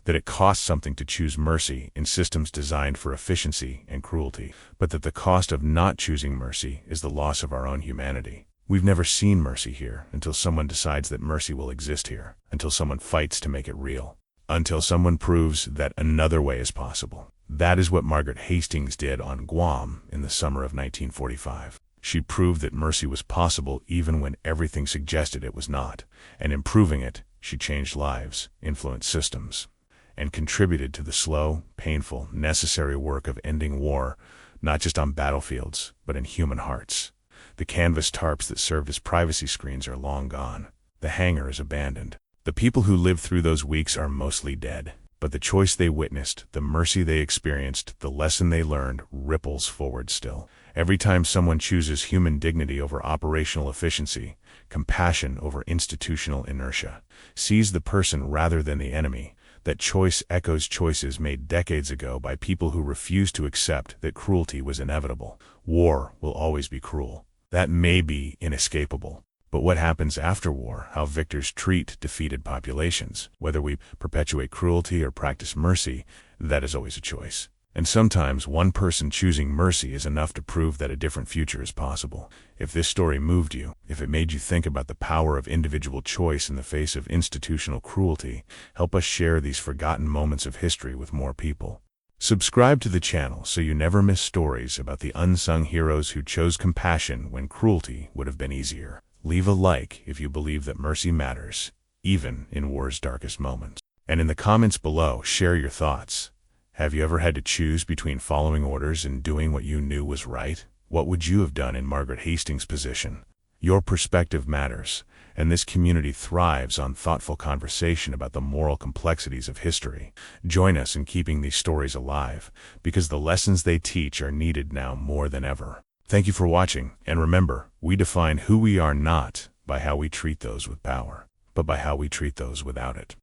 That it costs something to choose mercy in systems designed for efficiency and cruelty, but that the cost of not choosing mercy is the loss of our own humanity. We've never seen mercy here until someone decides that mercy will exist here, until someone fights to make it real, until someone proves that another way is possible. That is what Margaret Hastings did on Guam in the summer of 1945. She proved that mercy was possible even when everything suggested it was not, and in proving it, she changed lives, influenced systems, and contributed to the slow, painful, necessary work of ending war, not just on battlefields, but in human hearts. The canvas tarps that served as privacy screens are long gone. The hangar is abandoned. The people who lived through those weeks are mostly dead. But the choice they witnessed, the mercy they experienced, the lesson they learned, ripples forward still. Every time someone chooses human dignity over operational efficiency, compassion over institutional inertia, sees the person rather than the enemy, that choice echoes choices made decades ago by people who refused to accept that cruelty was inevitable. War will always be cruel. That may be inescapable. But what happens after war, how victors treat defeated populations, whether we perpetuate cruelty or practice mercy, that is always a choice. And sometimes one person choosing mercy is enough to prove that a different future is possible. If this story moved you, if it made you think about the power of individual choice in the face of institutional cruelty, help us share these forgotten moments of history with more people. Subscribe to the channel so you never miss stories about the unsung heroes who chose compassion when cruelty would have been easier. Leave a like if you believe that mercy matters, even in war's darkest moments. And in the comments below, share your thoughts. Have you ever had to choose between following orders and doing what you knew was right? What would you have done in Margaret Hastings' position? Your perspective matters, and this community thrives on thoughtful conversation about the moral complexities of history. Join us in keeping these stories alive, because the lessons they teach are needed now more than ever. Thank you for watching, and remember, we define who we are not by how we treat those with power, but by how we treat those without it.